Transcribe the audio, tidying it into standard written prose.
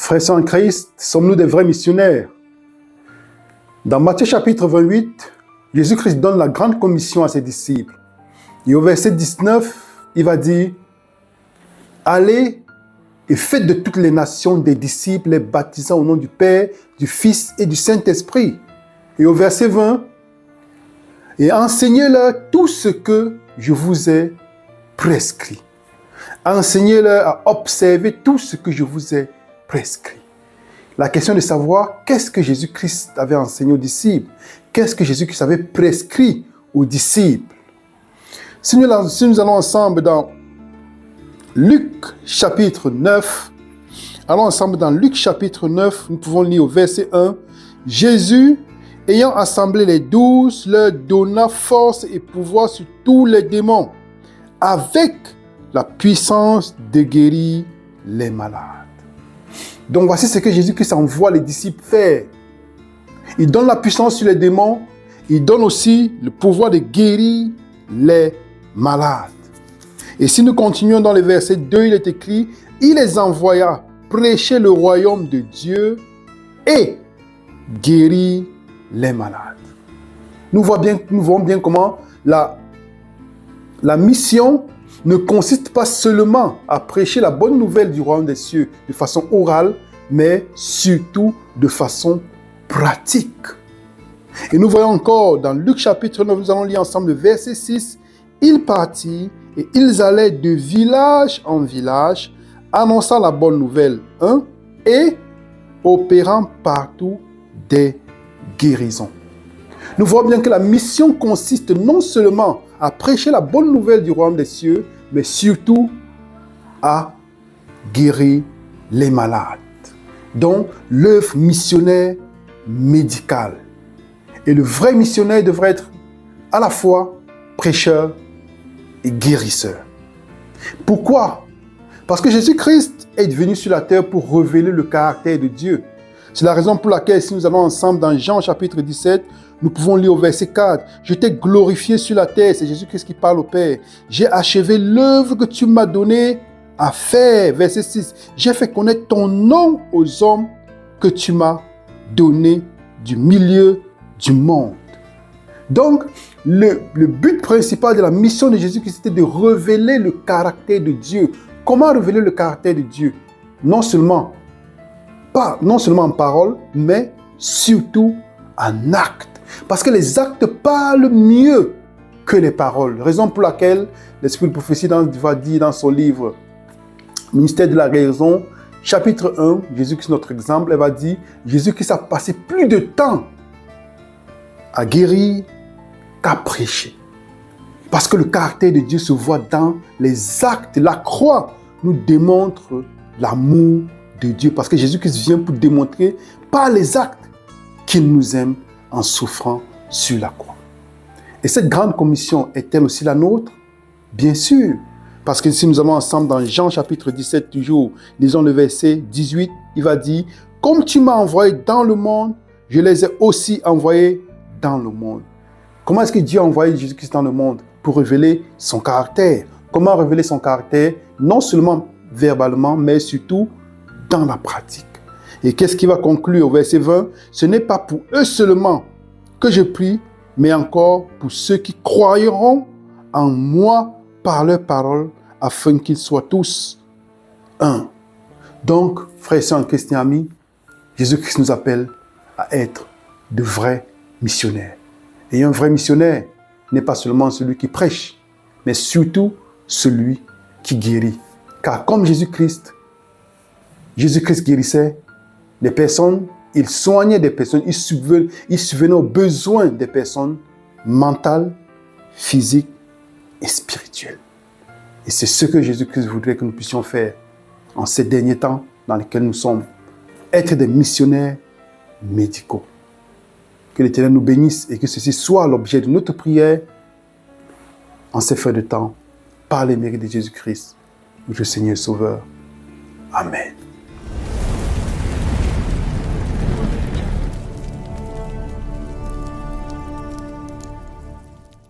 Frères et sœurs en Christ, sommes-nous des vrais missionnaires? Dans Matthieu chapitre 28, Jésus-Christ donne la grande commission à ses disciples. Et au verset 19, il va dire, « Allez et faites de toutes les nations des disciples, les baptisant au nom du Père, du Fils et du Saint-Esprit. » Et au verset 20, « Et enseignez-leur tout ce que je vous ai prescrit. » Enseignez-leur à observer tout ce que je vous ai prescrit. La question de savoir qu'est-ce que Jésus-Christ avait enseigné aux disciples, qu'est-ce que Jésus-Christ avait prescrit aux disciples. Si nous allons ensemble dans Luc chapitre 9, allons ensemble dans Luc chapitre 9, nous pouvons lire au verset 1, « Jésus, ayant assemblé les 12, leur donna force et pouvoir sur tous les démons, avec la puissance de guérir les malades. » Donc voici ce que Jésus-Christ envoie les disciples faire. Il donne la puissance sur les démons, il donne aussi le pouvoir de guérir les malades. Et si nous continuons dans le verset 2, il est écrit, « Il les envoya prêcher le royaume de Dieu et guérir les malades. » Nous voyons bien comment la mission ne consiste pas seulement à prêcher la bonne nouvelle du royaume des cieux de façon orale, mais surtout de façon pratique. Et nous voyons encore dans Luc chapitre 9, nous allons lire ensemble le verset 6, « Ils partirent et ils allaient de village en village, annonçant la bonne nouvelle, et opérant partout des guérisons. » Nous voyons bien que la mission consiste non seulement à prêcher la bonne nouvelle du royaume des cieux, mais surtout à guérir les malades. Donc, l'œuvre missionnaire médicale. Et le vrai missionnaire devrait être à la fois prêcheur et guérisseur. Pourquoi? Parce que Jésus-Christ est venu sur la terre pour révéler le caractère de Dieu. C'est la raison pour laquelle, si nous allons ensemble dans Jean chapitre 17, nous pouvons lire au verset 4. « Je t'ai glorifié sur la terre. » C'est Jésus-Christ qui parle au Père. « J'ai achevé l'œuvre que tu m'as donnée à faire. » Verset 6. « J'ai fait connaître ton nom aux hommes que tu m'as donnés du milieu du monde. » Donc, le but principal de la mission de Jésus-Christ, c'était de révéler le caractère de Dieu. Comment révéler le caractère de Dieu? Non seulement en parole, mais surtout en acte. Parce que les actes parlent mieux que les paroles. Raison pour laquelle l'Esprit de prophétie va dire dans son livre Ministère de la guérison, chapitre 1, Jésus-Christ notre exemple, elle va dire, Jésus-Christ a passé plus de temps à guérir qu'à prêcher. Parce que le caractère de Dieu se voit dans les actes. La croix nous démontre l'amour de Dieu. Parce que Jésus-Christ vient pour démontrer par les actes qu'il nous aime en souffrant sur la croix. Et cette grande commission est-elle aussi la nôtre? Bien sûr. Parce que si nous allons ensemble dans Jean chapitre 17 toujours, lisons le verset 18, il va dire, « Comme tu m'as envoyé dans le monde, je les ai aussi envoyés dans le monde. » Comment est-ce que Dieu a envoyé Jésus-Christ dans le monde? Pour révéler son caractère. Comment révéler son caractère? Non seulement verbalement, mais surtout dans la pratique. Et qu'est-ce qui va conclure au verset 20? « Ce n'est pas pour eux seulement que je prie, mais encore pour ceux qui croiront en moi par leurs paroles, afin qu'ils soient tous un. » Donc, frères et sœurs en Christ et amis, Jésus-Christ nous appelle à être de vrais missionnaires. Et un vrai missionnaire n'est pas seulement celui qui prêche, mais surtout celui qui guérit. Car comme Jésus-Christ guérissait des personnes, il soignait des personnes, il subvenait aux besoins des personnes mentales, physiques et spirituelles. Et c'est ce que Jésus-Christ voudrait que nous puissions faire en ces derniers temps dans lesquels nous sommes. Être des missionnaires médicaux. Que l'Éternel nous bénisse et que ceci soit l'objet de notre prière en ces fins de temps, par les mérites de Jésus-Christ, notre Seigneur et Sauveur. Amen.